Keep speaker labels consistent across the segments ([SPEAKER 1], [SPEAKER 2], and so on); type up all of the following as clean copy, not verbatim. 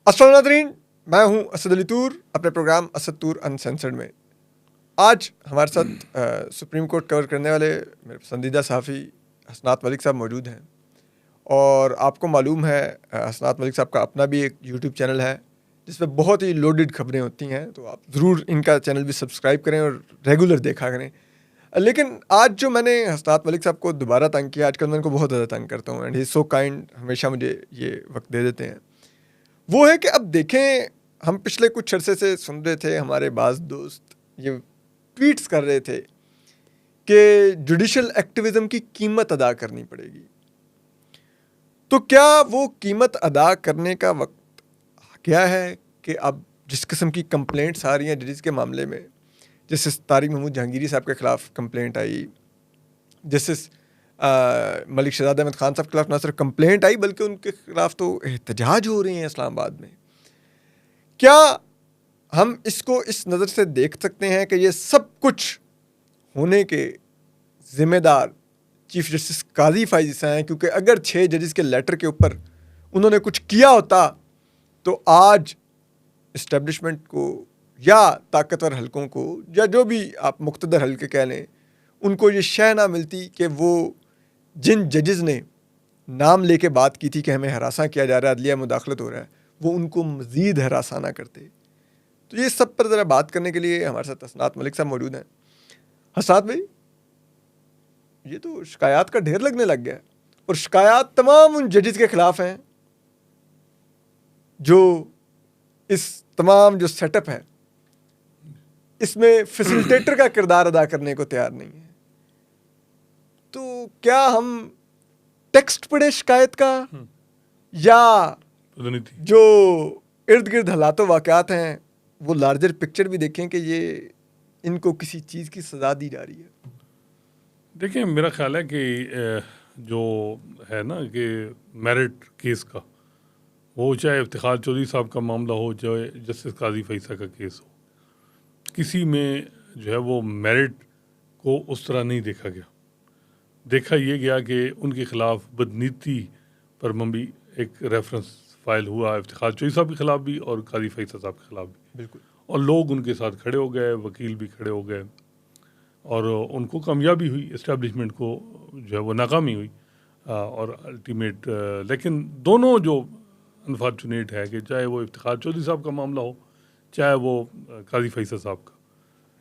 [SPEAKER 1] अस्सलाम नाज़रीन, मैं हूं असद अली तूर अपने प्रोग्राम असद तूर अनसेंसर्ड में। आज हमारे साथ सुप्रीम कोर्ट कवर करने वाले मेरे पसंदीदा सहाफ़ी हसनात मलिक साहब मौजूद हैं। और आपको मालूम है हसनात मलिक साहब का अपना भी एक यूट्यूब चैनल है जिसमें बहुत ही लोडेड खबरें होती हैं, तो आप ज़रूर इनका चैनल भी सब्सक्राइब करें और रेगुलर देखा करें। लेकिन आज जो मैंने हसनात मलिक साहब को दोबारा तंग किया, आजकल मैं उनको बहुत ज़्यादा तंग करता हूँ एंड ही सो काइंड, हमेशा मुझे ये वक्त दे देते हैं। वो है कि अब देखें, हम पिछले कुछ अरसे से सुन रहे थे, हमारे बाज़ दोस्त ये ट्वीट्स कर रहे थे कि जुडिशल एक्टिविज़म की कीमत अदा करनी पड़ेगी। तो क्या वो कीमत अदा करने का वक्त आ गया है कि अब जिस किस्म की कंप्लेंट्स आ रही हैं जजेस के मामले में, जैसे तारिक महमूद जहांगीरी साहब के ख़िलाफ़ कंप्लेंट आई, जैसे मलिक शहजाद अहमद ख़ान साहब के खिलाफ ना सिर्फ कंप्लेंट आई बल्कि उनके खिलाफ तो एहतजाज हो रहे हैं इस्लामाबाद में। क्या हम इसको इस नज़र से देख सकते हैं कि ये सब कुछ होने के ज़िम्मेदार चीफ जस्टिस काजी फ़ाइज़ ईसा हैं? क्योंकि अगर 6 जजेस के लेटर के ऊपर उन्होंने कुछ किया होता तो आज इस्टेब्लिशमेंट को या ताकतवर हलकों को या जो भी आप मुक़्तदर हल्के कह लें, उनको ये शय ना मिलती कि वो जिन जजेस ने नाम लेके बात की थी कि हमें हरासा किया जा रहा है, अदलिया मुदाखलत हो रहा है, वो उनको मज़ीद हरासाना करते। तो ये सब पर ज़रा बात करने के लिए हमारे साथ हसनात मलिक साहब मौजूद हैं। हसनात भाई, ये तो शिकायत का ढेर लगने लग गया है और शिकायत तमाम उन जजेस के ख़िलाफ़ हैं जो इस तमाम जो सेटअप है इसमें फैसिलिटेटर का किरदार अदा करने को तैयार नहीं है। तो क्या हम टेक्स्ट पढ़े शिकायत का या जो इर्द गिर्द हालात वाक़यात हैं वो लार्जर पिक्चर भी देखें कि ये इनको किसी चीज़ की सज़ा दी जा रही है?
[SPEAKER 2] देखिए, मेरा ख्याल है कि जो है ना कि मेरिट केस का, वो चाहे इफ्तिखार चौधरी साहब का मामला हो, चाहे जस्टिस काजी फ़ैज़ का केस हो, किसी में जो है वो मेरिट को उस तरह नहीं देखा गया। देखा ये गया कि उनके ख़िलाफ़ बदनीति पर मबनी एक रेफरेंस फाइल हुआ, इफ्तिखार चौधरी साहब के ख़िलाफ़ भी और काजी फ़ैज़ साहब के ख़िलाफ़ भी।
[SPEAKER 1] बिल्कुल। और
[SPEAKER 2] लोग उनके साथ खड़े हो गए, वकील भी खड़े हो गए और उनको कामयाबी हुई, इस्टेब्लिशमेंट को जो है वो नाकामी हुई और अल्टीमेट। लेकिन दोनों जो अनफॉर्चुनेट है कि चाहे वो इफ्तिखार चौधरी साहब का मामला हो, चाहे वो काजी फ़ैज़ साहब का,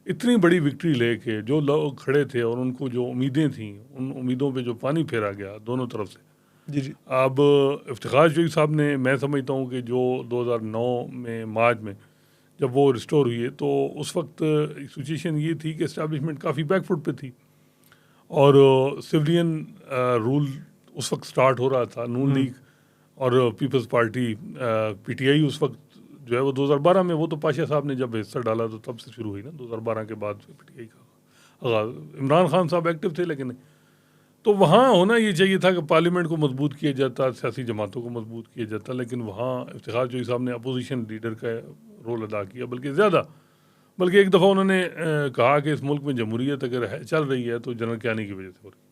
[SPEAKER 2] इतनी बड़ी विक्ट्री लेके जो लोग खड़े थे और उनको जो उम्मीदें थीं, उन उम्मीदों पे जो पानी फेरा गया दोनों तरफ से।
[SPEAKER 1] जी।
[SPEAKER 2] अब इफ्तिखार चौधरी साहब ने, मैं समझता हूँ कि जो 2009 में मार्च में जब वो रिस्टोर हुए तो उस वक्त सिचुएशन ये थी कि इस्टेब्लिशमेंट काफ़ी बैकफुट पे थी और सिविलियन रूल उस वक्त स्टार्ट हो रहा था। नून लीग और पीपल्स पार्टी पीटीआई उस वक्त जो है वो 2012 में, वो तो पाशा साहब ने जब हिस्सा डाला तो तब से शुरू हुई ना, 2012 के बाद पीटीआई का आगाज़। इमरान खान साहब एक्टिव थे लेकिन नहीं। तो वहाँ होना ये चाहिए था कि पार्लियामेंट को मजबूत किया जाता, सियासी जमातों को मजबूत किया जाता, लेकिन वहाँ इफ्तिखार चौधरी साहब ने अपोजिशन लीडर का रोल अदा किया, बल्कि एक दफ़ा उन्होंने कहा कि इस मुल्क में जमहूरियत अगर चल रही है तो जनरल क्यानी की वजह से हो रही है।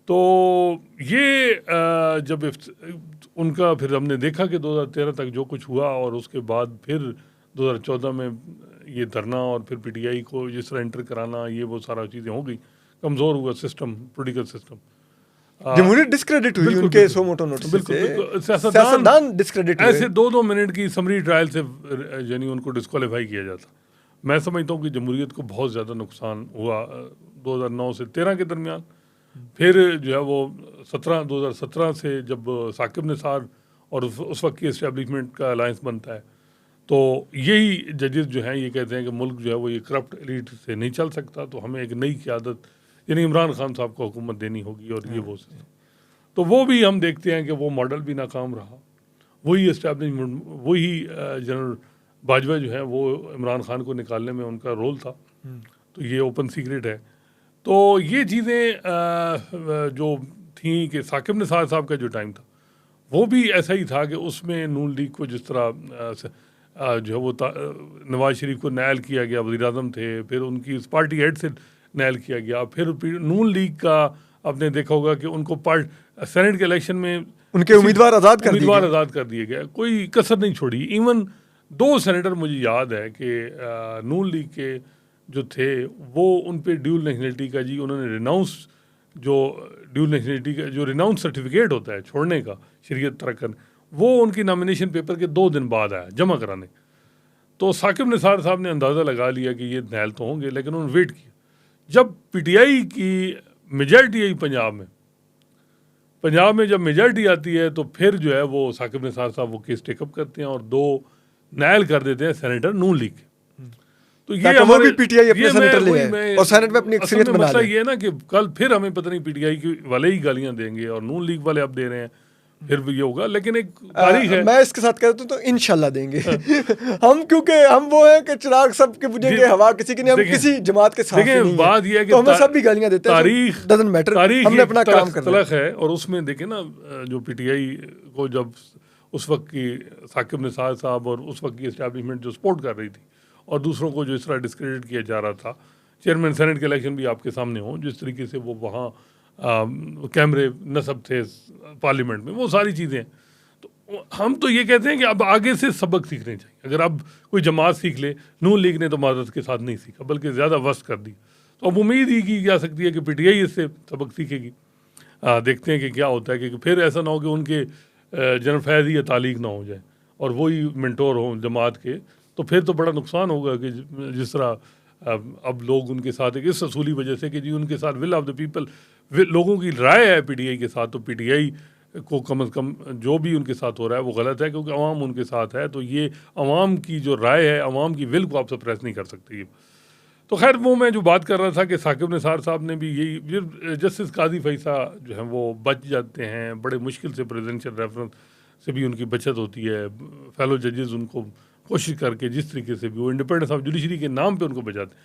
[SPEAKER 2] तो ये जब उनका फिर हमने देखा कि 2013 तक जो कुछ हुआ और उसके बाद फिर 2014 में ये धरना और फिर पीटीआई को जिस तरह एंटर कराना, ये वो सारा चीज़ें हो गई, कमज़ोर हुआ सिस्टम, पॉलिटिकल सिस्टम।
[SPEAKER 1] जमहूरियत डिस्क्रेडिट हुई उनके सो मोटो नोटिस से। सियासतदान डिस्क्रेडिट हुए।
[SPEAKER 2] ऐसे 2-2 मिनट की समरी ट्रायल से यानी उनको डिस्क्वालीफाई किया जाता। मैं समझता हूँ कि जमहूरियत को बहुत ज़्यादा नुकसान हुआ 2009 से 13 के दरमियान। फिर जो है वो 2017 से जब साकिब निसार और उस वक्त की इस्टेब्लिशमेंट का अलायंस बनता है, तो यही जजेस जो हैं ये कहते हैं कि मुल्क जो है वो ये करप्ट एलीट से नहीं चल सकता, तो हमें एक नई क़यादत यानी इमरान खान साहब को हुकूमत देनी होगी और ये वो सिस्टम। तो वो भी हम देखते हैं कि वो मॉडल भी नाकाम रहा। वही इस्टेब्लिशमेंट, वही जनरल बाजवा जो है वो इमरान खान को निकालने में उनका रोल था, तो ये ओपन सीक्रेट है। तो ये चीज़ें जो थी कि साकिब निसार साहब का जो टाइम था वो भी ऐसा ही था कि उसमें नून लीग को जिस तरह जो है वो नवाज शरीफ को नायल किया गया, वज़ीर आज़म थे, फिर उनकी उस पार्टी हेड से नायल किया गया, फिर नून लीग का आपने देखा होगा कि उनको सेनेट के इलेक्शन में
[SPEAKER 1] उनके उम्मीदवार आज़ाद कर दिए
[SPEAKER 2] उम्मीदवार
[SPEAKER 1] गए।
[SPEAKER 2] आज़ाद कर दिए गए, कोई कसर नहीं छोड़ी। इवन 2 सेनेटर मुझे याद है कि नून लीग के जो थे वो उन पे ड्यूल नेशनलिटी का जी उन्होंने रिनाउंस, जो ड्यूल नेशनलिटी का जो रिनाउंस सर्टिफिकेट होता है छोड़ने का शरीयत तरक करने, वो उनकी नॉमिनेशन पेपर के 2 दिन बाद आया जमा कराने। तो साकिब निसार साहब ने अंदाज़ा लगा लिया कि ये नायल तो होंगे, लेकिन उन्होंने वेट किया। जब पीटीआई की मेजॉरिटी आई पंजाब में जब मेजॉरिटी आती है तो फिर जो है वो साकिब निसार साहब वो केस टेकअप करते हैं और 2 नायल कर देते हैं सेनेटर नून लीग के। तो ये
[SPEAKER 1] वो भी पीटीआई अपने सेनेटर ले आए और सेनेट में अपनी अक्सरियत बना
[SPEAKER 2] मसला
[SPEAKER 1] ले।
[SPEAKER 2] ये है ना कि कल फिर हमें पता नहीं पीटीआई की वाले ही गालियां देंगे और नून लीग वाले अब दे रहे हैं, फिर भी ये होगा। लेकिन एक तारीख है,
[SPEAKER 1] मैं इसके साथ कहता हूँ तो इंशाल्लाह देंगे। हम क्योंकि हम वो हैं कि चिराग सब के बुझेंगे, हवा किसी की नहीं, हम किसी जमात के साथ नहीं है।
[SPEAKER 2] बात ये है कि
[SPEAKER 1] तो हमें सब भी गालियां देते हैं,
[SPEAKER 2] तारीख
[SPEAKER 1] डजंट मैटर, हमने अपना काम करना
[SPEAKER 2] है। और उसमें देखें ना, जो पीटीआई को जब उस वक्त की साकिब निसार साहब और उस वक्त की एस्टैब्लिशमेंट जो सपोर्ट कर रही थी और दूसरों को जो इस तरह डिस्क्रेडिट किया जा रहा था, चेयरमैन सेनेट के इलेक्शन भी आपके सामने हों, जिस तरीके से वो वहाँ कैमरे नस्ब थे पार्लियामेंट में, वो सारी चीज़ें। तो हम तो ये कहते हैं कि अब आगे से सबक सीखने चाहिए। अगर अब कोई जमात सीख ले, नून लीग ने तो मादत के साथ नहीं सीखा बल्कि ज़्यादा वस्त कर दी, तो अब उम्मीद ही की जा सकती है कि पीटीआई इससे सबक सीखेगी। देखते हैं कि क्या होता है, क्योंकि फिर ऐसा ना हो कि उनके जनरल फैज़ या तालीक ना हो जाए और वही मेंटोर हों जमात के, तो फिर तो बड़ा नुकसान होगा कि जिस तरह अब लोग उनके साथ एक इस असूली वजह से कि जी उनके साथ विल ऑफ द पीपल, लोगों की राय है पीटीआई के साथ, तो पीटीआई को कम अज़ कम जो भी उनके साथ हो रहा है वो गलत है, क्योंकि अवाम उनके साथ है। तो ये अवाम की जो राय है, अवाम की विल को आप सप्रेस नहीं कर सकती। तो खैर वो मैं जो बात कर रहा था कि साकिब निसार साहब ने भी यही, जस्टिस काजी फैसा जो है वो बच जाते हैं बड़े मुश्किल से, प्रेसिडेंशियल रेफरेंस से भी उनकी बचत होती है, फेलो जजेस उनको कोशिश करके जिस तरीके से भी वो इंडिपेंडेंस ऑफ जुडिशरी के नाम पे उनको बचाते।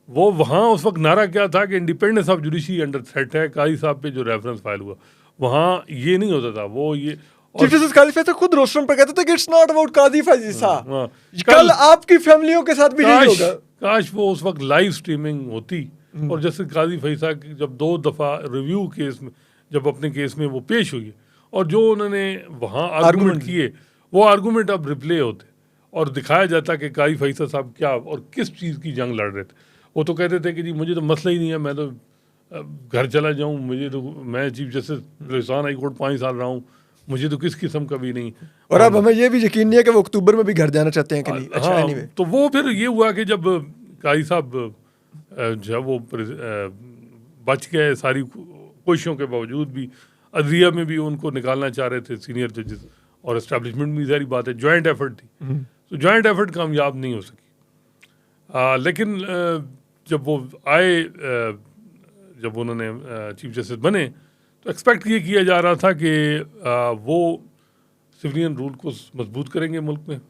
[SPEAKER 2] वो वहाँ उस वक्त नारा क्या था कि independence of judiciary under threat है। काजी साहब पे जो रेफरेंस फाइल हुआ वहाँ ये नहीं होता था, वो ये
[SPEAKER 1] चीफ जस्टिस काजी फैज़ा खुद रोस्टरम पर कहते थे कि इट्स नॉट अबाउट काजी फैज़ा,
[SPEAKER 2] हाँ,
[SPEAKER 1] कल आपकी फैमिलियों के साथ भी यही होगा।
[SPEAKER 2] काश वो उस वक्त लाइव स्ट्रीमिंग होती और जस्टिस काजी फैसा जब 2 दफ़ा रिव्यू केस में जब अपने केस में वो पेश हुई और जो उन्होंने वहाँ आर्गूमेंट किए, वो आर्गूमेंट अब रिप्ले होते और दिखाया जाता कि काजी फैसा साहब क्या और किस चीज़ की जंग लड़ रहे थे। वो तो कहते थे कि जी मुझे तो मसला ही नहीं है, मैं तो घर चला जाऊँ, मुझे तो, मैं chief justice Rajasthan high court 5 साल रहा हूँ, मुझे तो किस किस्म का भी नहीं।
[SPEAKER 1] और अब हमें ये भी यकीन नहीं है कि वो अक्टूबर में भी घर जाना चाहते हैं कि नहीं। अच्छा, anyway।
[SPEAKER 2] तो वो फिर ये हुआ कि जब काजी साहब जो है वो बच गए सारी कोशिशों के बावजूद भी, अदलिया में भी उनको निकालना चाह रहे थे सीनियर जजेस और एस्टैब्लिशमेंट में सारी बात है, जॉइंट एफर्ट थी, तो जॉइंट एफर्ट कामयाब नहीं हो सकी। लेकिन जब वो आए, जब उन्होंने चीफ जस्टिस बने, तो एक्सपेक्ट ये किया जा रहा था कि वो सिविलियन रूल को मजबूत करेंगे मुल्क में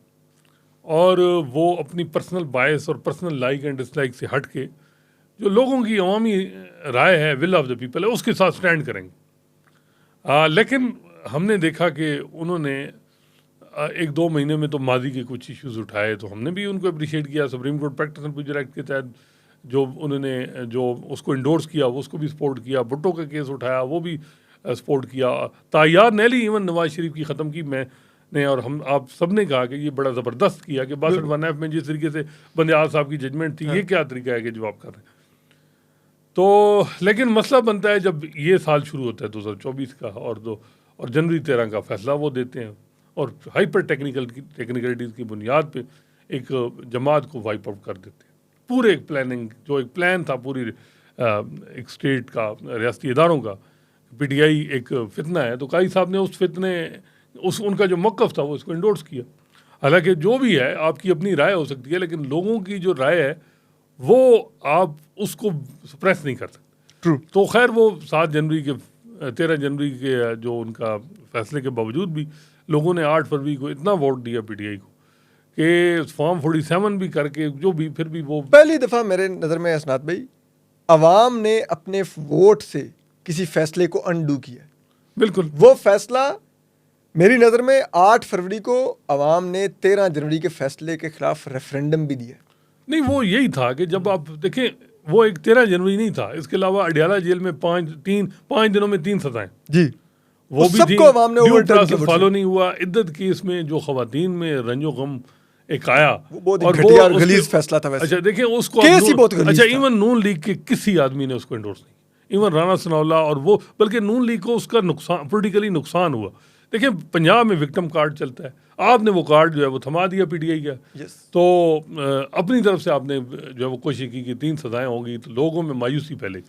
[SPEAKER 2] और वो अपनी पर्सनल बायस और पर्सनल लाइक एंड डिसलाइक से हट के जो लोगों की अवामी राय है, विल ऑफ द पीपल है, उसके साथ स्टैंड करेंगे। लेकिन हमने देखा कि उन्होंने 1-2 महीने में तो माजी के कुछ इश्यूज उठाए, तो हमने भी उनको अप्रिशिएट किया। Supreme court practice and procedure act के तहत जो उन्होंने जो उसको इंडोर्स किया वो उसको भी सपोर्ट किया, भुट्टो का केस उठाया वो भी सपोर्ट किया, तायार नैली इवन नवाज शरीफ की ख़त्म की मैंने, और हम आप सब ने कहा कि ये बड़ा ज़बरदस्त किया कि 62(1)(f) में जिस तरीके से बंदियाल साहब की जजमेंट थी, ये क्या तरीका है कि जवाब कर रहे हैं। तो लेकिन मसला बनता है जब ये साल शुरू होता है 2024 का और जनवरी 13 का फैसला वो देते हैं और हाइपर टेक्निकलिटीज़ की बुनियाद पे एक जमात को वाइप आउट कर देते हैं। पूरे एक प्लानिंग, जो एक प्लान था पूरी एक स्टेट का, रियासती इदारों का, पीटीआई एक फितना है, तो काजी साहब ने उस फितने उनका जो मौक़िफ़ था वो इसको इंडोर्स किया। हालांकि जो भी है आपकी अपनी राय हो सकती है, लेकिन लोगों की जो राय है वो आप उसको सप्रेस नहीं कर सकते।
[SPEAKER 1] ट्रू।
[SPEAKER 2] तो खैर वो 13 जनवरी के जो उनका फैसले के बावजूद भी लोगों ने 8 फरवरी को इतना वोट दिया पीटीआई को कि फॉर्म 47 भी करके जो भी फिर भी वो
[SPEAKER 1] पहली दफ़ा मेरे नज़र में असनाद भाई अवाम ने अपने वोट से किसी फैसले को अनडू किया।
[SPEAKER 2] बिल्कुल
[SPEAKER 1] वो फैसला मेरी नज़र में 8 फरवरी को अवाम ने 13 जनवरी के फैसले के खिलाफ रेफरेंडम भी दिया।
[SPEAKER 2] नहीं, वो यही था कि जब आप देखें वो एक 13 जनवरी नहीं था, इसके अलावा अडियाला जेल में 5 दिनों में 3 सजाएं
[SPEAKER 1] जी,
[SPEAKER 2] वो भी थी,
[SPEAKER 1] सबको अवाम ने
[SPEAKER 2] ड्यू
[SPEAKER 1] overturn किया
[SPEAKER 2] प्रोसेस
[SPEAKER 1] वोट
[SPEAKER 2] फॉलो नहीं हुआ। इद्दत केस में जो खवातीन में रंजो गम एक आया,
[SPEAKER 1] वो बहुत
[SPEAKER 2] और
[SPEAKER 1] घटिया और
[SPEAKER 2] उसके-
[SPEAKER 1] गलीज फैसला था वैसे।
[SPEAKER 2] अच्छा देखिए उसको
[SPEAKER 1] केस
[SPEAKER 2] आप
[SPEAKER 1] ही बहुत गलीज
[SPEAKER 2] अच्छा
[SPEAKER 1] था।
[SPEAKER 2] इवन नून लीग के किसी आदमी ने उसको एंडोर्स नहीं, इवन राणा सनाउल्लाह और वो, बल्कि नून लीग को उसका नुकसान, पोलिटिकली नुकसान हुआ। देखिए पंजाब में विक्टिम कार्ड चलता है, आपने वो कार्ड जो है वो थमा दिया पीटीआई का,
[SPEAKER 1] Yes.
[SPEAKER 2] तो अपनी तरफ से आपने जो है वो कोशिश की कि 3 सजाएं होंगी, तो लोगों में मायूसी फैली।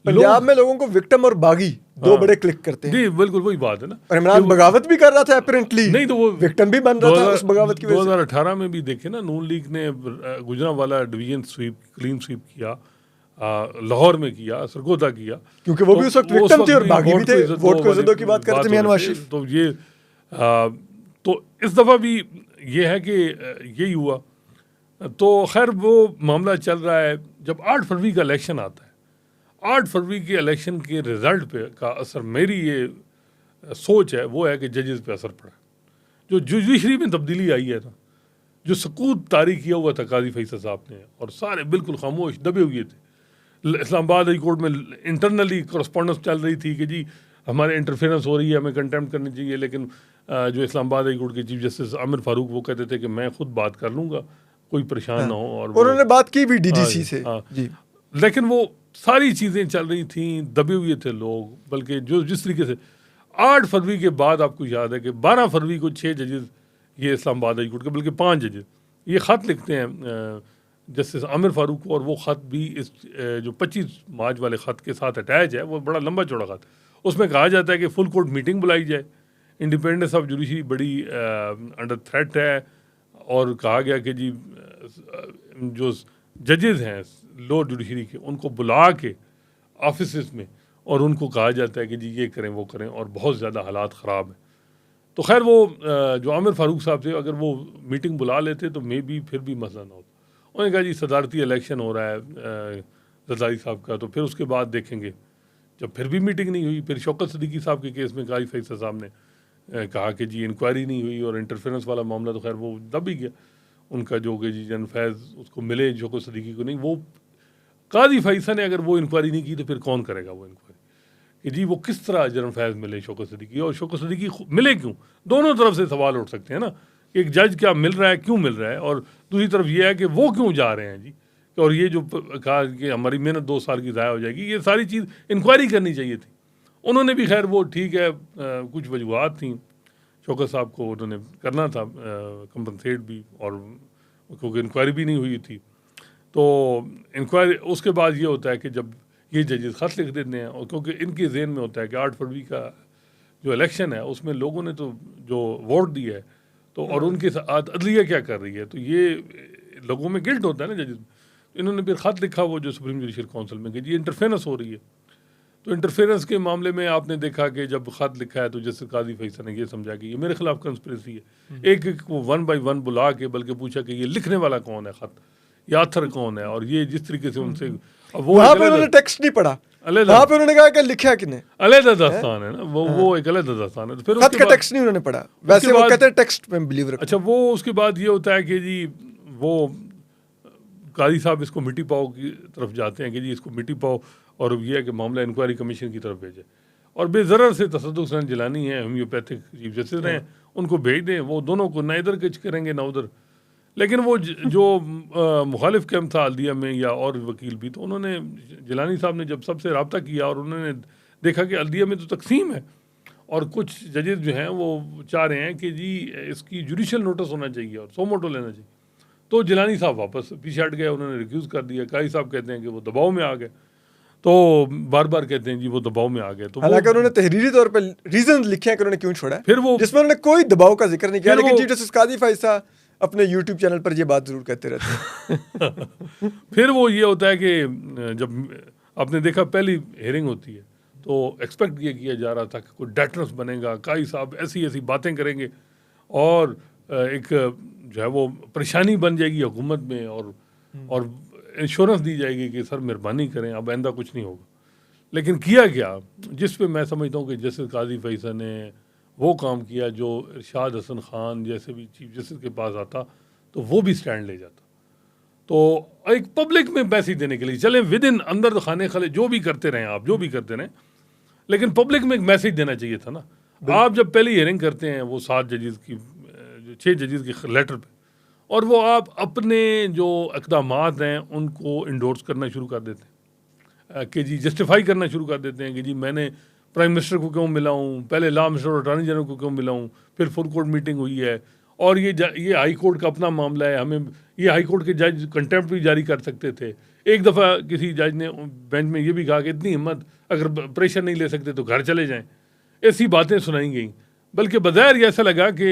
[SPEAKER 1] पंजाब में लोगों को विक्टिम और बागी दो
[SPEAKER 2] हाँ।
[SPEAKER 1] बड़े क्लिक करते हैं।
[SPEAKER 2] जी बिल्कुल वही बात है ना।
[SPEAKER 1] और इमरान बगावत भी कर रहा था अपेरेंटली,
[SPEAKER 2] नहीं तो वो
[SPEAKER 1] विक्टिम भी बन रहा था उस बगावत की वजह से।
[SPEAKER 2] 2018 में भी देखे ना, नून लीग ने Gujranwala division sweep, clean sweep किया, लाहौर में किया, सरगोदा किया,
[SPEAKER 1] क्योंकि वो भी उस वक्त विक्टिम थे और बागी भी थे, वोट को इज्जतों की बात करते मियां नवाज शरीफ।
[SPEAKER 2] तो ये तो इस दफ़ा भी ये है कि यही हुआ। तो खैर वो मामला चल रहा है। जब 8 फरवरी का इलेक्शन आता है, 8 फरवरी के इलेक्शन के रिजल्ट पे का असर, मेरी ये सोच है वो है कि जजेस पे असर पड़ा। जो जुडिशरी में तब्दीली आई है ना, जो सकूत तारी किया हुआ था काजी फैसल साहब ने, और सारे बिल्कुल खामोश दबे हुए थे। इस्लामाबाद हाई कोर्ट में इंटरनली करस्पॉन्डेंस चल रही थी कि जी हमारे इंटरफेरेंस हो रही है, हमें कंटेम्प्ट करनी चाहिए, लेकिन जो इस्लामाबाद हाई कोर्ट के चीफ जस्टिस आमिर फारूक वो कहते थे कि मैं खुद बात कर लूँगा, कोई परेशान ना हो। और
[SPEAKER 1] उन्होंने बात की भी डीजीसी
[SPEAKER 2] हाँ,
[SPEAKER 1] से
[SPEAKER 2] हाँ।
[SPEAKER 1] जी।
[SPEAKER 2] लेकिन वो सारी चीज़ें चल रही थी, दबे हुए थे लोग। बल्कि जो जिस तरीके से 8 फरवरी के बाद आपको याद है कि 12 फरवरी को 6 जजेस, ये इस्लामाबाद हाई कोर्ट के बल्कि 5 जजेस, ये ख़त लिखते हैं जस्टिस आमिर फारूक को, और वो ख़त भी इस जो 25 मार्च वाले ख़त के साथ अटैच है, वो बड़ा लंबा चौड़ा ख़त। उसमें कहा जाता है कि फुल कोर्ट मीटिंग बुलाई जाए, इंडिपेंडेंस ऑफ जुडिशरी बड़ी अंडर थ्रेट है, और कहा गया कि जी जो जजेस हैं लोअर जुडिशरी के, उनको बुला के ऑफिस में, और उनको कहा जाता है कि जी ये करें वो करें, और बहुत ज़्यादा हालात ख़राब हैं। तो खैर वो जो आमिर फारूक साहब थे, अगर वो मीटिंग बुला लेते तो मे बी फिर भी मसला ना होता। उन्होंने कहा जी सदारती इलेक्शन हो रहा है जरदारी साहब का, तो फिर उसके बाद देखेंगे। जब फिर भी मीटिंग नहीं हुई, फिर शौकत सिद्दीकी साहब के केस में काजी फैसल साहब ने कहा कि जी इंक्वायरी नहीं हुई, और इंटरफेरेंस वाला मामला तो खैर वो दब ही गया उनका, जो कि जी जन फैज़ उसको मिले, शौकत सिद्दीकी को नहीं। वो काजी फैसल ने अगर वो इंक्वायरी नहीं की तो फिर कौन करेगा वो इंक्वायरी, कि जी वो किस तरह जनरल फैज़ मिले शौकत सिद्दीकी, और शौकत सिद्दीकी मिले क्यों? दोनों तरफ से सवाल उठ सकते हैं ना, एक जज क्या मिल रहा है, क्यों मिल रहा है, और दूसरी तरफ ये है कि वो क्यों जा रहे हैं जी, और ये जो कहा कि हमारी मेहनत 2 साल की ज़ाया हो जाएगी, ये सारी चीज़ इंक्वायरी करनी चाहिए थी। उन्होंने भी खैर वो ठीक है, कुछ वजूहत थी, शौकत साहब को उन्होंने करना था कंपनसेट भी, और क्योंकि इंक्वायरी भी नहीं हुई थी। तो इंक्वायरी उसके बाद ये होता है कि जब ये जजेस ख़त लिख देते हैं, और क्योंकि इनके जहन में होता है कि 8 फरवरी का जो इलेक्शन है उसमें लोगों ने तो जो वोट दिया है, तो और उनके साथ अदलिया क्या कर रही है, तो ये लोगों में गिल्ट होता है ना जजेस। इन्होंने फिर ख़त लिखा वो जो सुप्रीम जुडिशल काउंसिल में कि जी इंटरफेरेंस हो रही है। तो इंटरफेरेंस के मामले में आपने देखा कि जब ख़त लिखा है तो जस्टिस काजी फैसल ने ये समझा कि ये मेरे खिलाफ कंस्पिरेसी है। एक एक को 1 बाय 1 बुला के बल्कि पूछा कि ये लिखने वाला कौन है ख़त, या आथर कौन है, और ये जिस तरीके से उनसे वो
[SPEAKER 1] वहाँ पे उन्होंने टेक्स्ट नहीं पढ़ा, वहाँ पे उन्होंने कहा कि लिखा किसने,
[SPEAKER 2] अलग दास्तान है ना, वो एक अलग दास्तान है। तो फिर
[SPEAKER 1] खत का टेक्स्ट नहीं उन्होंने पढ़ा, वैसे वो कहते हैं टेक्स्ट में बिलीव रखते हैं।
[SPEAKER 2] अच्छा वो उसके बाद ये होता है कि जी वो काजी साहब इसको मिट्टी पाओ की तरफ जाते हैं कि जी इसको मिट्टी पाओ, और ये है कि मामला इंक्वायरी कमीशन की तरफ भेजे, और बेज़रर से तसद्दुक़ हुसैन जिलानी है, होम्योपैथिक चीफ जस्टिस हैं, उनको भेज दें, वो दोनों को ना इधर कुछ करेंगे ना उधर। लेकिन वो जो मुखालिफ कैंप था हल्दिया में, या और वकील भी, तो उन्होंने जिलानी साहब ने जब सबसे रब्ता किया और उन्होंने देखा कि हल्दिया में तो तकसीम है, और कुछ जजेस जो हैं वो चाह रहे हैं कि जी इसकी जुडिशल नोटिस होना चाहिए और सो मोटो लेना चाहिए, तो जिलानी साहब वापस पीछे हट गए, उन्होंने रिक्यूज़ कर दिया। काजी साहब कहते हैं कि वो दबाव में आ गए, तो बार बार कहते हैं जी वो दबाव में आ गए। तो
[SPEAKER 1] हालांकि उन्होंने तहरीरी तौर पर रीजन लिखे हैं कि उन्होंने क्यों छोड़ा,
[SPEAKER 2] फिर वो
[SPEAKER 1] जिसमें उन्होंने कोई दबाव का जिक्र नहीं किया,
[SPEAKER 2] फिर
[SPEAKER 1] लेकिन
[SPEAKER 2] वो-
[SPEAKER 1] चीफ जस्टिस काजी फैसल अपने यूट्यूब चैनल पर ये बात जरूर कहते रहते हैं।
[SPEAKER 2] फिर वो ये होता है कि जब आपने देखा पहली हेयरिंग होती है तो एक्सपेक्ट ये किया जा रहा था कि कोई डेटर्स बनेगा, काजी साहब ऐसी ऐसी बातें करेंगे, और एक जो है वो परेशानी बन जाएगी हुकूमत में, और इंश्योरेंस दी जाएगी कि सर मेहरबानी करें, अब आइंदा कुछ नहीं होगा। लेकिन किया गया, जिस पे मैं समझता हूँ कि जस्टिस काजी फैसल ने वो काम किया जो इरशाद हसन खान जैसे भी चीफ जस्टिस के पास आता तो वो भी स्टैंड ले जाता। तो एक पब्लिक में मैसेज देने के लिए चले विद इन अंदर खाने खले जो भी करते रहें आप, जो भी करते रहें, लेकिन पब्लिक में एक मैसेज देना चाहिए था ना। आप जब पहली हियरिंग करते हैं वो 7 जजेस की, जो 6 जजेस की लेटर पे, और वो आप अपने जो इक़दामात हैं उनको इंडोर्स करना शुरू कर देते हैं कि जी जस्टिफाई करना शुरू कर देते हैं कि जी मैंने प्राइम मिनिस्टर को क्यों मिला हूँ, पहले लॉ मिनिस्टर और अटॉर्नी जनरल को क्यों मिला हूँ, फिर फुल कोर्ट मीटिंग हुई है, और ये हाई कोर्ट का अपना मामला है, हमें ये हाई कोर्ट के जज कंटेम्प्ट भी जारी कर सकते थे। एक दफ़ा किसी जज ने बेंच में ये भी कहा कि इतनी हिम्मत, अगर प्रेशर नहीं ले सकते तो घर चले जाएं। ऐसी बातें सुनाई गई, बल्कि बज़ाहिर ये ऐसा लगा कि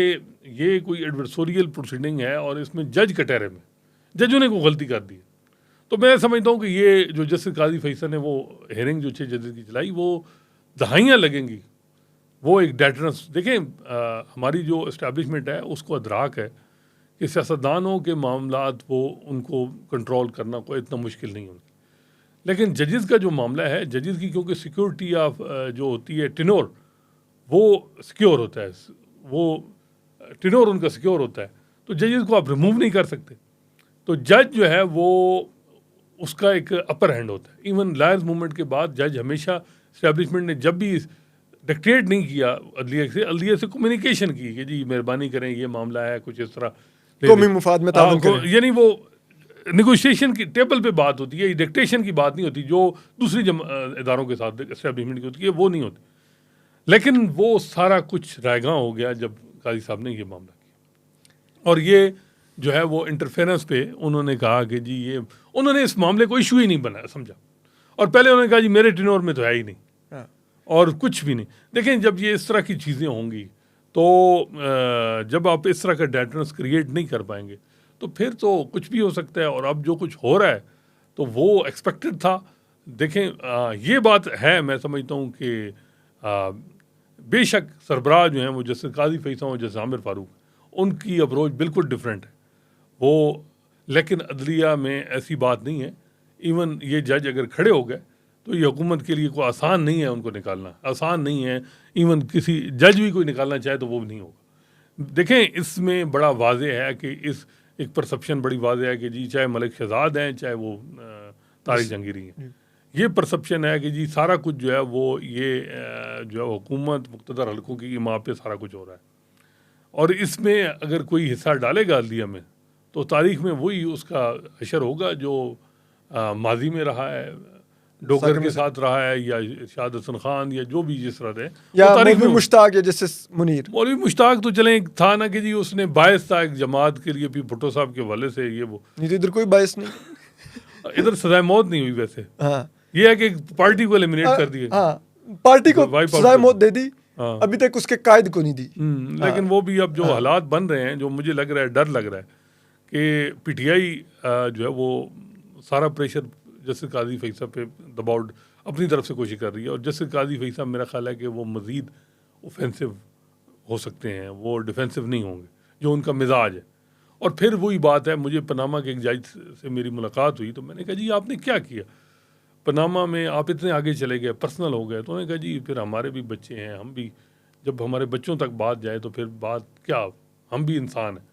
[SPEAKER 2] ये कोई एडवर्सोरियल प्रोसीडिंग है और इसमें जज कटहरे में जजों ने कोई गलती कर दी है। तो मैं समझता हूँ कि ये जो जस्टिस काजी फैसल ने वो हेयरिंग जो 6 जजेस की चलाई, वो दहाइयाँ लगेंगी, वो एक डेटरेंस। देखें हमारी जो इस्टेब्लिशमेंट है उसको अदराक है कि सियासतदानों के मामलात वो उनको कंट्रोल करना कोई इतना मुश्किल नहीं होता, लेकिन जजेस का जो मामला है, जजेस की क्योंकि सिक्योरिटी ऑफ जो होती है टिनोर, वो सिक्योर होता है, वो टिनोर उनका सिक्योर होता है, तो जजेस को आप रिमूव नहीं कर सकते। तो जज जो है वो उसका एक अपर हैंड होता है। इवन लायर्स मूवमेंट के बाद जज हमेशा इस्टेब्लिशमेंट ने जब भी डिक्टेट नहीं किया अदलिया से कम्युनिकेशन की कि जी मेहरबानी करें ये मामला है, कुछ इस तरह
[SPEAKER 1] कौमी मुफाद में ताउन करें,
[SPEAKER 2] यानी वो नेगोशिएशन की टेबल पे बात होती है, डिक्टेशन की बात नहीं होती जो दूसरी इदारों के साथ इस्टेब्लिशमेंट की होती है, वो नहीं होती। लेकिन वो सारा कुछ रायगां हो गया जब काजी साहब ने ये मामला किया, और ये जो है वो इंटरफेरेंस पे उन्होंने कहा कि जी ये, उन्होंने इस मामले को इशू ही नहीं बनाया, समझा। और पहले उन्होंने कहा जी मेरे टिनोर में तो है ही नहीं, और कुछ भी नहीं। देखें जब ये इस तरह की चीज़ें होंगी तो जब आप इस तरह का डेटरेंस क्रिएट नहीं कर पाएंगे तो फिर तो कुछ भी हो सकता है। और अब जो कुछ हो रहा है तो वो एक्सपेक्टेड था। देखें ये बात है, मैं समझता हूँ कि बेशक सरबराह जो हैं वो जस्टिस काजी फैसल और जस्टिस आमिर फारूक, उनकी अप्रोच बिल्कुल डिफरेंट है वो, लेकिन अदलिया में ऐसी बात नहीं है। इवन ये जज अगर खड़े हो गए तो ये हुकूमत के लिए कोई आसान नहीं है, उनको निकालना आसान नहीं है। इवन किसी जज भी कोई निकालना चाहे तो वो भी नहीं होगा। देखें इसमें बड़ा वाज़े है कि इस एक परसेप्शन बड़ी वाज़े है कि जी चाहे मलिक शहजाद हैं चाहे वो तारिक जहांगीरी हैं, ये परसेप्शन है कि जी सारा कुछ जो है वो ये जो है हुकूमत मुक़्तदर हल्कों की माँ पे सारा कुछ हो रहा है। और इसमें अगर कोई हिस्सा डालेगा अदलिया में तो तारीख में वही उसका हशर होगा जो माजी में रहा है, डोगर के साथ रहा है, या इरशाद हसन खान, या जो भी जिस तरह है,
[SPEAKER 1] या मौलवी मुश्ताक या जस्टिस मुनीर।
[SPEAKER 2] मौलवी मुश्ताक तो चलें था ना कि जी उसने बायस था एक जमात के लिए, फिर भुट्टो साहब के हवाले से ये वो,
[SPEAKER 1] नहीं तो इधर कोई बायस नहीं,
[SPEAKER 2] इधर सजाए मौत नहीं हुई वैसे। हाँ, ये है कि पार्टी को एलिमिनेट कर दिए,
[SPEAKER 1] हाँ, पार्टी को सजाए मौत दे दी,
[SPEAKER 2] हाँ,
[SPEAKER 1] अभी तक उसके कायद को नहीं दी।
[SPEAKER 2] लेकिन वो भी अब जो हालात बन रहे हैं, जो मुझे लग रहा है, डर लग रहा है कि पीटीआई जो है वो सारा प्रेशर जस्टिस काजी फैसल पे दबाव अपनी तरफ से कोशिश कर रही है। और जस्टिस काजी फैसल मेरा ख्याल है कि वो मज़ीद ऑफेंसिव हो सकते हैं, वो डिफेंसिव नहीं होंगे, जो उनका मिजाज है। और फिर वही बात है, मुझे पनामा के एक जज से मेरी मुलाकात हुई तो मैंने कहा जी आपने क्या किया पनामा में, आप इतने आगे चले गए, पर्सनल हो गए। तो उन्होंने कहा जी फिर हमारे भी बच्चे हैं, हम भी जब हमारे बच्चों तक बात जाए तो फिर बात क्या, हम भी इंसान हैं।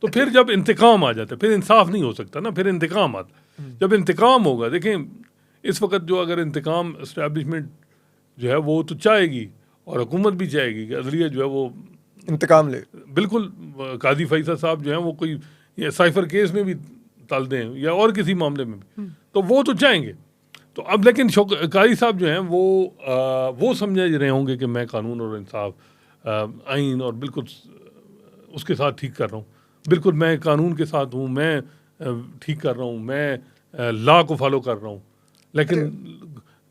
[SPEAKER 2] तो फिर जब इंतकाम आ जाता है फिर इंसाफ नहीं हो सकता ना, फिर इंतकाम आता। जब इंतकाम होगा, देखें इस वक्त जो अगर इंतकाम इस्टेब्लिशमेंट जो है वो तो चाहेगी और हुकूमत भी चाहेगी कि अदलिया जो है वो
[SPEAKER 1] इंतकाम ले, बिल्कुल
[SPEAKER 2] काजी फैसल साहब जो हैं वो कोई साइफर केस में भी डाल दें या और किसी मामले में भी, तो वो तो चाहेंगे। तो अब लेकिन काजी साहब जो हैं वो समझ रहे होंगे कि मैं कानून और इंसाफ आइन और बिल्कुल उसके साथ ठीक कर रहा हूँ, बिल्कुल मैं कानून के साथ हूँ, मैं ठीक कर रहा हूँ, मैं लॉ को फॉलो कर रहा हूँ। लेकिन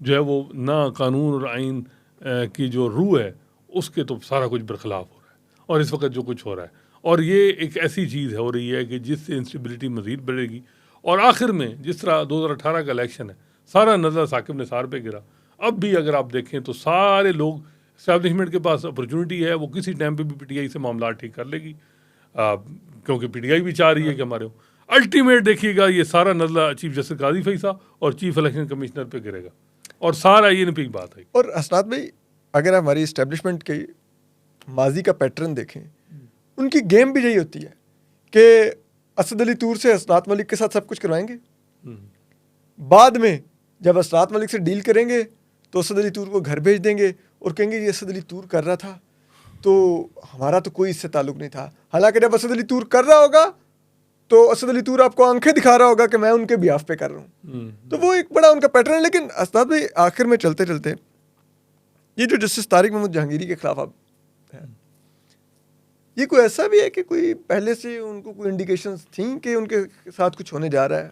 [SPEAKER 2] जो है वो ना कानून और आइन की जो रूह है उसके तो सारा कुछ बरखिलाफ हो रहा है। और इस वक्त जो कुछ हो रहा है, और ये एक ऐसी चीज़ हो रही है कि जिससे इंस्टेबिलिटी मज़ीद बढ़ेगी। और आखिर में जिस तरह 2018 का इलेक्शन है, सारा नज़र साकिब निसार पे गिरा। अब भी अगर आप देखें तो सारे लोग, इस्टेब्लिशमेंट के पास अपॉर्चुनिटी है, वो किसी टाइम पे भी पीटीआई से मामला ठीक कर लेगी, क्योंकि पीटीआई भी चाह रही है कि हमारे हो। अल्टीमेट देखिएगा ये सारा नज़र चीफ जस्टिस काजी फैसल और चीफ इलेक्शन कमिश्नर पे गिरेगा, और सारा ये नहीं बात है।
[SPEAKER 1] और हसनात भाई, अगर हमारी इस्टेब्लिशमेंट के माजी का पैटर्न देखें, उनकी गेम भी यही होती है कि असद अली तूर से हसनात मलिक के साथ सब कुछ करवाएंगे, बाद में जब हसनात मलिक से डील करेंगे तो असद अली तूर को घर भेज देंगे और कहेंगे ये असद अली तूर कर रहा था, तो हमारा तो कोई इससे ताल्लुक नहीं था। हालांकि जब असद अली तूर कर रहा होगा तो असद अली तूर आपको आंखें दिखा रहा होगा कि मैं उनके बिहाफ पे कर रहा हूँ। तो वो एक बड़ा उनका पैटर्न है। लेकिन अस्ताद भाई आखिर में चलते चलते ये जो जस्टिस तारिक महमूद जहांगीरी के खिलाफ अब है, ये कोई ऐसा भी है कि कोई पहले से उनको कोई इंडिकेशंस थी कि उनके साथ कुछ होने जा रहा है?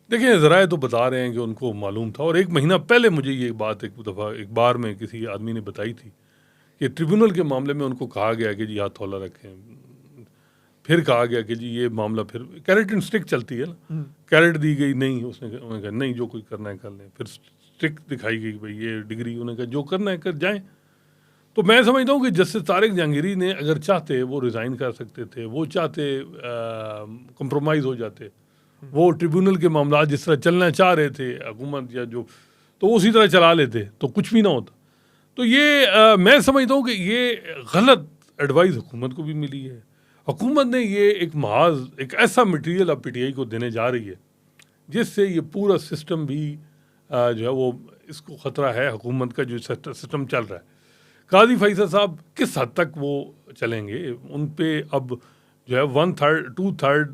[SPEAKER 2] देखिए ज़राए तो बता रहे हैं कि उनको मालूम था, और 1 महीना पहले मुझे ये बात एक बार में किसी आदमी ने बताई थी कि ट्रिब्यूनल के मामले में उनको कहा गया कि जी हाथ हौला रखें। फिर कहा गया कि जी ये मामला, फिर कैरेट एंड स्टिक चलती है ना, कैरेट दी गई नहीं, उन्होंने कहा नहीं जो कोई करना है कर लें। फिर स्टिक दिखाई गई भाई ये डिग्री, उन्होंने कहा जो करना है कर जाएं। तो मैं समझता हूँ कि जस्टिस तारिक जहांगीरी ने अगर चाहते वो रिज़ाइन कर सकते थे, वो चाहते कंप्रोमाइज़ हो जाते, वो ट्रिब्यूनल के मामला जिस तरह चलना चाह रहे थे हुकूमत या जो, तो उसी तरह चला लेते तो कुछ भी ना होता। तो ये मैं समझता हूँ कि ये गलत एडवाइस हुकूमत को भी मिली है। हुकूमत ने ये एक महाज एक ऐसा मटेरियल अब पीटीआई को देने जा रही है जिससे ये पूरा सिस्टम भी जो है वो इसको ख़तरा है। हुकूमत का जो सिस्टम चल रहा है, काजी फैसल साहब किस हद तक वो चलेंगे, उन पे अब जो है 1/3 2/3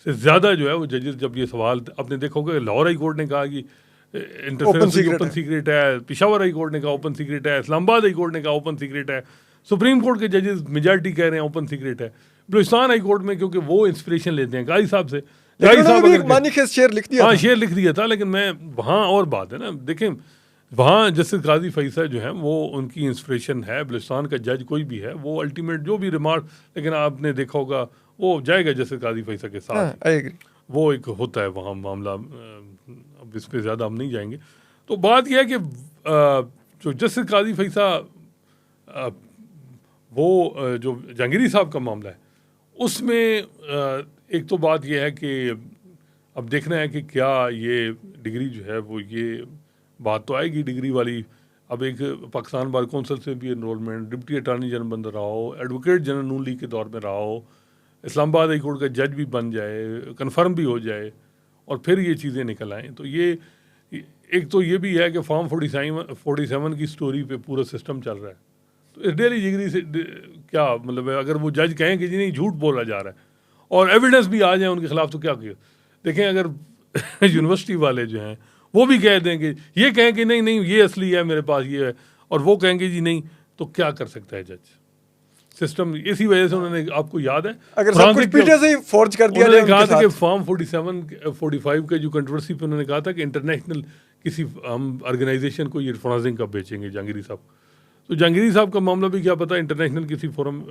[SPEAKER 2] से ज़्यादा जो है वो जजेस, जब ये सवाल आपने देखा होगा लाहौर हाई कोर्ट ने कहा कि इंटरफेरेंस ओपन सीक्रेट है, पेशावर हाई कोर्ट ने कहा ओपन सीक्रेट है, इस्लामाबाद हाई कोर्ट ने कहा ओपन सीक्रेट है, सुप्रीम कोर्ट के जजेस मेजॉरिटी कह रहे हैं ओपन सीक्रेट है। बलूचिस्तान हाई कोर्ट में क्योंकि वो इंस्पिरेशन लेते हैं काजी साहब से, काजी साहब अगर
[SPEAKER 1] शेयर लिख दिया,
[SPEAKER 2] हाँ शेयर लिख दिया था, लेकिन मैं वहाँ और बात है ना, देखें वहाँ जस्टिस काजी फैसल जो है वो उनकी इंस्पिरेशन है। बलूचिस्तान का जज कोई भी है वो अल्टीमेट जो भी रिमार्क, लेकिन आपने देखा होगा वो जाएगा जस्टिस काजी फैसल के साथ, वो एक होता है वहाँ मामला। अब इस पर ज़्यादा हम नहीं जाएंगे। तो बात यह है कि जो जस्टिस काजी फैसल वो जो जहांगीरी साहब का मामला है उसमें एक तो बात यह है कि अब देखना है कि क्या ये डिग्री जो है वो, ये बात तो आएगी डिग्री वाली। अब एक पाकिस्तान बार कौंसिल से भी एनरोलमेंट, डिप्टी अटार्नी जनरल बन रहा हो, एडवोकेट जनरल नून लीग के दौर में रहा हो, इस्लामाबाद हाई कोर्ट का जज भी बन जाए, कन्फर्म भी हो जाए और फिर ये चीज़ें निकल आएँ, तो ये एक तो ये भी है कि फॉर्म 47 की स्टोरी पे पूरा सिस्टम चल रहा है। तो इस डेली डिग्री से क्या मतलब है, अगर वो जज कहें कि जी नहीं झूठ बोला जा रहा है और एविडेंस भी आ जाए उनके खिलाफ, तो क्या किया। देखें अगर यूनिवर्सिटी वाले जो हैं वो भी कह दें कि ये कहें कि नहीं नहीं ये असली है मेरे पास ये है, और वो कहेंगे जी नहीं, तो क्या कर सकता है जज। सिस्टम इसी वजह से उन्होंने, आपको याद है
[SPEAKER 1] अगर सब कुछ पीछे से ही फोर्ज कर दिया जाए,
[SPEAKER 2] कहा था कि फॉर्म 45 के जो कंट्रोवर्सी पे उन्होंने कहा था कि इंटरनेशनल किसी हम ऑर्गेनाइजेशन को ये फॉर्जिंग कब बेचेंगे जहांगीरी साहब। तो जहांगीरी साहब का मामला भी क्या पता इंटरनेशनल किसी फोरम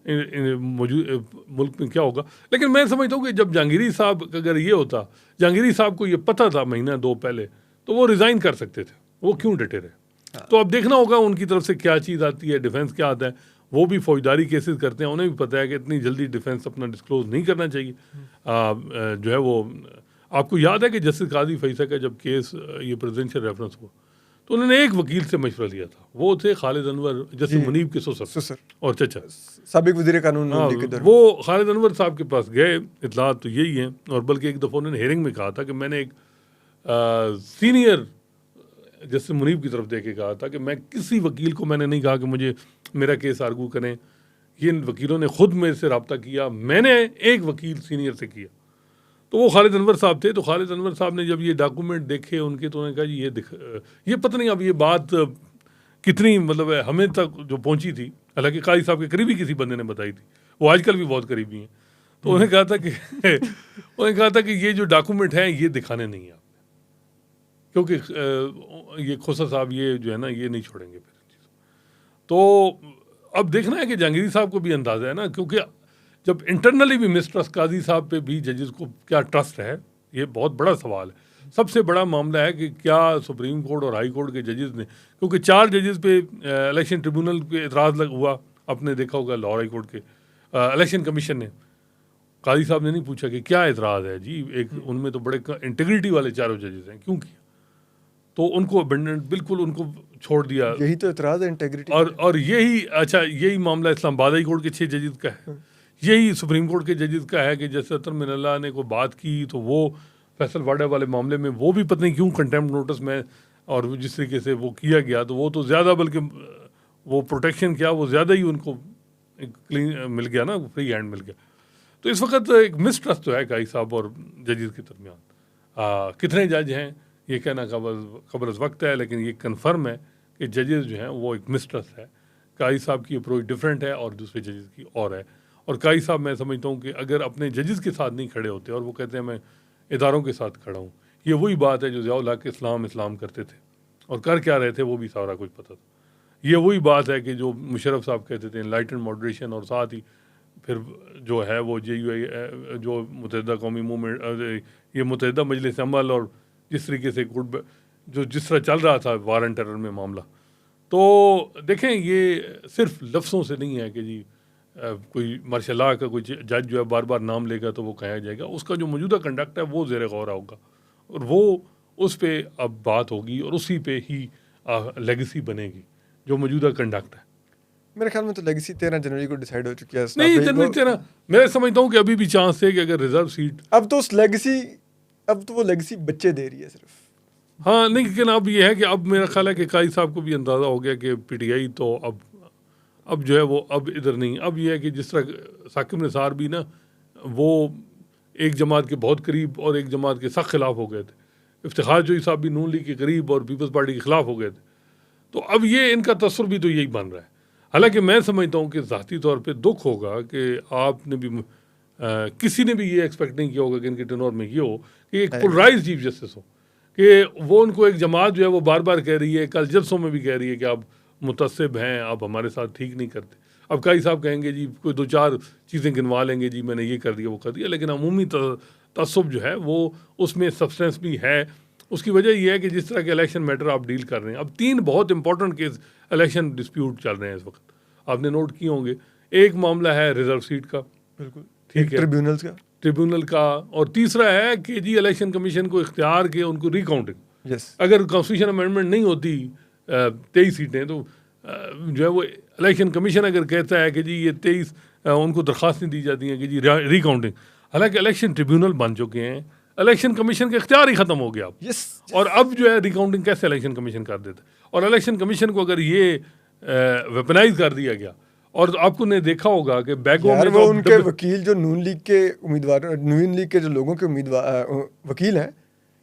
[SPEAKER 2] मौजूद मुल्क में क्या होगा। लेकिन मैं समझता हूँ कि जब जहांगीरी साहब अगर ये होता, जहांगीरी साहब को ये पता था महीना 2 पहले, तो वो रिज़ाइन कर सकते थे, वो क्यों डटे रहे। तो अब देखना होगा उनकी तरफ से क्या चीज़ आती है, डिफेंस क्या आता है। वो भी फौजदारी केसेस करते हैं, उन्हें भी पता है कि इतनी जल्दी डिफेंस अपना डिस्क्लोज नहीं करना चाहिए। जो है वो आपको याद है कि जस्टिस काजी फैसल का जब केस ये प्रेसिडेंशियल रेफरेंस हुआ तो उन्होंने एक वकील से मशवरा लिया था, वो थे खालिद अनवर, जस्टिस मुनीब के ससुर और चचा,
[SPEAKER 1] साबिक वज़ीर कानून।
[SPEAKER 2] वो खालिद अनवर साहब के पास गए, इतलात तो यही है, और बल्कि एक दफ़ा उन्होंने हेयरिंग में कहा था कि मैंने एक सीनियर जस्टिस मुनीब की तरफ दे के कहा था कि मैं किसी वकील को मैंने नहीं कहा कि मुझे मेरा केस आर्गू करें, ये वकीलों ने खुद मेरे से रब्ता किया, मैंने एक वकील सीनियर से किया। तो वो खालिद अनवर साहब थे। तो खालिद अनवर साहब ने जब ये डॉक्यूमेंट देखे उनके, तो उन्होंने कहा जी ये पता नहीं अब ये बात कितनी मतलब है हमें तक जो पहुंची थी, हालांकि काजी साहब के करीबी किसी बंदे ने बताई थी, वो आजकल भी बहुत करीबी हैं। तो उन्होंने कहा था कि ये जो डॉक्यूमेंट हैं ये दिखाने नहीं है आपने, क्योंकि ये खोसा साहब ये जो है ना ये नहीं छोड़ेंगे फिर। तो अब देखना है कि जहांगीरी साहब को भी अंदाज़ा है ना, क्योंकि जब इंटरनली भी मिसट्रस्ट, काजी साहब पे भी जजेस को क्या ट्रस्ट है, ये बहुत बड़ा सवाल है। सबसे बड़ा मामला है कि क्या सुप्रीम कोर्ट और हाई कोर्ट के जजेस ने, क्योंकि 4 जजेस पे इलेक्शन ट्रिब्यूनल पे एतराज़ हुआ, आपने देखा होगा लाहौर हाई कोर्ट के इलेक्शन कमीशन ने, काजी साहब ने नहीं पूछा कि क्या एतराज़ है जी, एक उनमें तो बड़े इंटीग्रिटी वाले 4 जजेस हैं, क्यों किया, तो उनको बिल्कुल उनको छोड़ दिया।
[SPEAKER 1] यही तो एतराज़ है, इंटीग्रिटी।
[SPEAKER 2] और यही अच्छा यही मामला इस्लामाबाद हाई कोर्ट के 6 जजेस का है, यही सुप्रीम कोर्ट के जजेस का है कि जैसे अतर मिनल्ला ने कोई बात की तो वो फैसल वाडा वाले मामले में वो भी पता नहीं क्यों कंटेम्प्ट नोटिस में, और जिस तरीके से वो किया गया तो वो तो ज़्यादा, बल्कि वो प्रोटेक्शन क्या वो ज़्यादा ही उनको एक क्लीन मिल गया ना, फ्री हैंड मिल गया। तो इस वक्त एक मिसट्रस्ट तो है काई साहब और जजेस के दरमियान। कितने जज हैं ये कहना कब्र वक्त है, लेकिन ये कन्फर्म है कि जजेस जो हैं वो एक मिसट्रस्ट है। काई साहब की अप्रोच डिफरेंट है और दूसरे जजेस की और है। और काई साहब मैं समझता हूँ कि अगर अपने जजेस के साथ नहीं खड़े होते और वो कहते हैं मैं इदारों के साथ खड़ा हूँ, ये वही बात है जो ज़ियाउल हक इस्लाम करते थे और कर क्या रहे थे वो भी सारा कुछ पता था। ये वही बात है कि जो मुशर्रफ साहब कहते थे एनलाइटेंड मॉडरेशन, और साथ ही फिर जो है वो JUI जो मुत्तहिदा कौमी मूवमेंट, ये मुत्तहिदा मजलिस अमल, और जिस तरीके से जो जिस तरह चल रहा था वार एंड टेरर में मामला, तो देखें ये सिर्फ लफ्ज़ों से नहीं है कि जी कोई मार्शल लॉ का कोई जज जो है बार बार नाम लेगा तो वो कहा जाएगा। उसका जो मौजूदा कंडक्ट है वो ज़ेर गौर होगा और वो उस पर अब बात होगी और उसी पे ही लेगेसी बनेगी जो मौजूदा कंडक्ट है।
[SPEAKER 1] मेरे ख्याल में तो लेगेसी 13 जनवरी को डिसाइड हो चुकी है।
[SPEAKER 2] नहीं, जनवरी 13 मैं समझता हूँ कि अभी भी चांस है कि अगर रिजर्व सीट,
[SPEAKER 1] अब तो वो लेगेसी बच्चे दे रही है सिर्फ।
[SPEAKER 2] हाँ नहीं, लेकिन अब ये है कि अब मेरा ख्याल है कि काई साहब को भी अंदाज़ा हो गया कि PTI तो अब जो है वो अब इधर नहीं। अब ये है कि जिस तरह साकिब निसार भी ना वो एक जमात के बहुत करीब और एक जमात के सख्त खिलाफ हो गए थे, इफ्तिखार जोई साहब भी नून लीग के करीब और पीपल्स पार्टी के खिलाफ हो गए थे, तो अब ये इनका तस्वर भी तो यही बन रहा है। हालांकि मैं समझता हूँ कि ज़ाती तौर पे दुख होगा कि आपने भी किसी ने भी ये एक्सपेक्ट नहीं किया होगा कि इनके टेनोर में ये हो कि एक पोलराइज चीफ जस्टिस हो, कि वो उनको एक जमात जो है वो बार बार कह रही है, कल जलसों में भी कह रही है कि आप मुतसिब हैं, आप हमारे साथ ठीक नहीं करते। अब काई साहब कहेंगे जी कोई 2-4 चीज़ें गिनवा लेंगे, जी मैंने ये कर दिया वो कर दिया, लेकिन अमूमी तसब्बुब जो है वो उसमें सब्सटेंस भी है। उसकी वजह यह है कि जिस तरह के इलेक्शन मैटर आप डील कर रहे हैं, अब 3 बहुत इंपॉर्टेंट केस इलेक्शन डिस्प्यूट चल रहे हैं इस वक्त, आपने नोट किए होंगे। एक मामला है रिजर्व सीट का,
[SPEAKER 1] बिल्कुल
[SPEAKER 2] ठीक है, ट्रिब्यूनल का, और तीसरा है कि जी इलेक्शन कमीशन को इख्तियार के उनको रिकाउंटिंग। अगर कॉन्स्टिट्यूशन अमेंडमेंट नहीं होती 23 सीटें, तो जो है वो इलेक्शन कमीशन अगर कहता है कि जी ये 23 उनको दरख्वास्तें दी जाती हैं कि जी रिकाउंटिंग, हालांकि इलेक्शन ट्रिब्यूनल बन चुके हैं, इलेक्शन कमीशन का इख्तियार ही खत्म हो गया अब। और अब जो है रिकाउंटिंग कैसे इलेक्शन कमीशन कर देता है, और इलेक्शन कमीशन को अगर ये वेपनाइज कर दिया गया, और आपको ने देखा होगा कि बैगों में
[SPEAKER 1] वो उनके वकील जो नून लीग के जो लोगों के उम्मीदवार वकील हैं,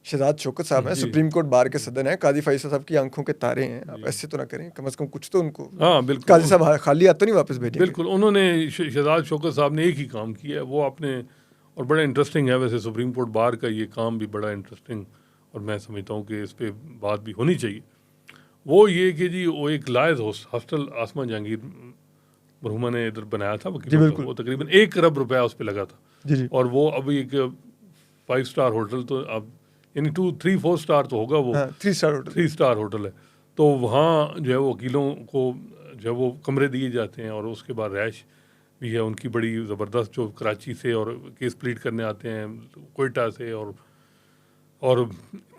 [SPEAKER 1] शहजाद शौकत साहब हैं, सुप्रीम कोर्ट बार के सदन हैं, काजी फैसल साहब की आंखों के तारे हैं। आप ऐसे तो ना करें, कम से कम कुछ तो उनको,
[SPEAKER 2] हाँ बिल्कुल,
[SPEAKER 1] काजी साहब खाली हाथ तो नहीं वापस भेजेंगे।
[SPEAKER 2] बिल्कुल, उन्होंने शहजाद शौकत साहब ने एक ही काम किया है, वो आपने, और बड़ा इंटरेस्टिंग है वैसे सुप्रीम कोर्ट बार का ये काम भी बड़ा इंटरेस्टिंग, और मैं समझता हूँ कि इस पर बात भी होनी चाहिए। वो ये कि जी वो एक लायज हॉस्टल आसमा जहांगीर मरहुमा ने इधर बनाया था, वो तकरीबन 1 अरब रुपया उस पर लगा था, और वो अभी एक 5 स्टार होटल, तो अब यानी 2-3-4 स्टार तो होगा वो, 3 स्टार होटल है। तो वहाँ जो है वकीलों को जो है वो कमरे दिए जाते हैं, और उसके बाद रैश भी है उनकी बड़ी ज़बरदस्त, जो कराची से और केस प्लीड करने आते हैं कोयटा से, और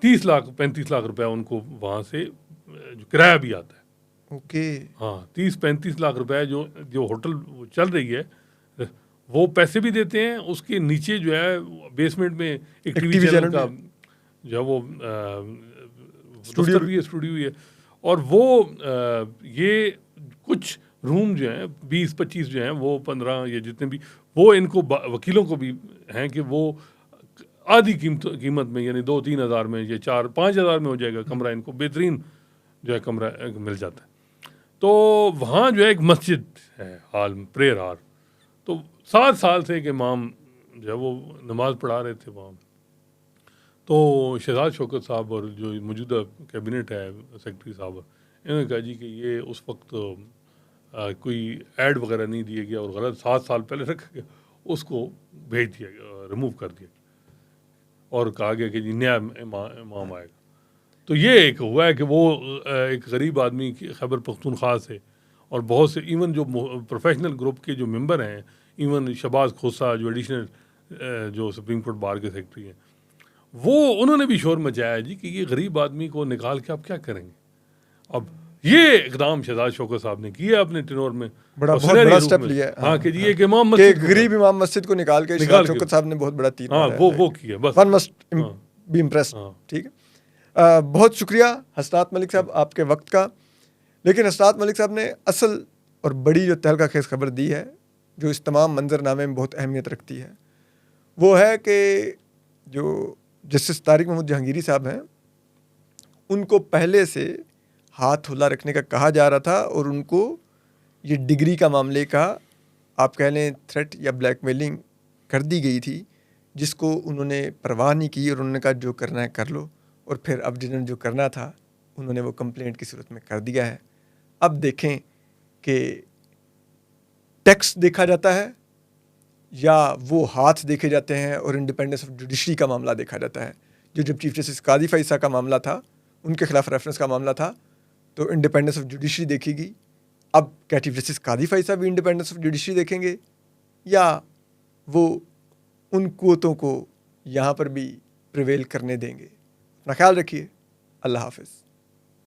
[SPEAKER 2] 30 लाख 35 लाख रुपया उनको वहाँ से जो किराया भी आता है।
[SPEAKER 1] ओके,
[SPEAKER 2] हाँ, 30-35 लाख रुपए जो होटल चल रही है वो पैसे भी देते हैं। उसके नीचे जो है बेसमेंट में एक टीवी चैनल का जो है वो स्टूडियो भी है, और वो ये कुछ रूम जो हैं 20-25 जो हैं वो 15 या जितने भी, वो इनको वकीलों को भी हैं कि वो आधी कीमत में, यानी 2-3 हज़ार में या 4-5 हज़ार में हो जाएगा कमरा, इनको बेहतरीन जो है कमरा मिल जाता है। तो वहाँ जो है एक मस्जिद है, हाल प्रेयर हाल, तो 7 साल से एक इमाम जो है वो नमाज़ पढ़ा रहे थे वहाँ। तो शहजाद शौकत साहब और जो मौजूदा कैबिनेट है सेक्रेटरी साहब, इन्होंने कहा जी कि ये उस वक्त कोई ऐड वगैरह नहीं दिया गया और गलत 7 साल पहले रखा गया, उसको भेज दिया गया, रिमूव कर दिया, और कहा गया कि जी नया इमाम आएगा। तो ये एक हुआ है कि वो एक गरीब आदमी की खैबर पख्तूनख्वा से, और बहुत से इवन जो प्रोफेशनल ग्रुप के जो मेंबर हैं, इवन शहबाज खोसा जो एडिशनल जो सुप्रीम कोर्ट बार के सेक्रेटरी हैं, वो उन्होंने भी शोर मचाया जी कि ये गरीब आदमी को निकाल के आप क्या करेंगे। अब ये इकदाम शहजाद शौकत साहब ने किया अपने टेनोर में,
[SPEAKER 1] बहुत बड़ा स्टेप लिया है।
[SPEAKER 2] हाँ कि जी एक इमाम मस्जिद,
[SPEAKER 1] गरीब इमाम मस्जिद को निकाल के शहजाद शौकत साहब ने बहुत बड़ा तीर
[SPEAKER 2] मारा है। वो किया, बस
[SPEAKER 1] वन मस्ट बी इम्प्रेस्ड। ठीक है, बहुत शुक्रिया हसनात मलिक साहब आपके वक्त का। लेकिन हसनात मलिक साहब ने असल और बड़ी जो तहलका खेज खबर दी है, जो इस तमाम मंजरनामे में बहुत अहमियत रखती है, वो है कि जो जस्टिस तारिक महमूद जहांगीरी साहब हैं, उनको पहले से हाथ खुला रखने का कहा जा रहा था और उनको ये डिग्री का मामले का आप कह लें थ्रेट या ब्लैकमेलिंग कर दी गई थी, जिसको उन्होंने परवाह नहीं की और उन्होंने कहा जो करना है कर लो। और फिर अब जिन्होंने जो करना था उन्होंने वो कंप्लेंट की सूरत में कर दिया है। अब देखें कि टेक्स्ट देखा जाता है या वो हाथ देखे जाते हैं और इंडिपेंडेंस ऑफ जुडिशरी का मामला देखा जाता है। जो जब चीफ जस्टिस कादी फैसा का मामला था, उनके खिलाफ रेफरेंस का मामला था, तो इंडिपेंडेंस ऑफ जुडिशरी देखी। अब क्या चीफ जस्टिस कादी फैसा भी इंडिपेंडेंस ऑफ जुडिशरी देखेंगे या वो उन कुवतों को यहाँ पर भी प्रिवेल करने देंगे? अपना ख्याल रखिए। अल्लाह हाफिज़।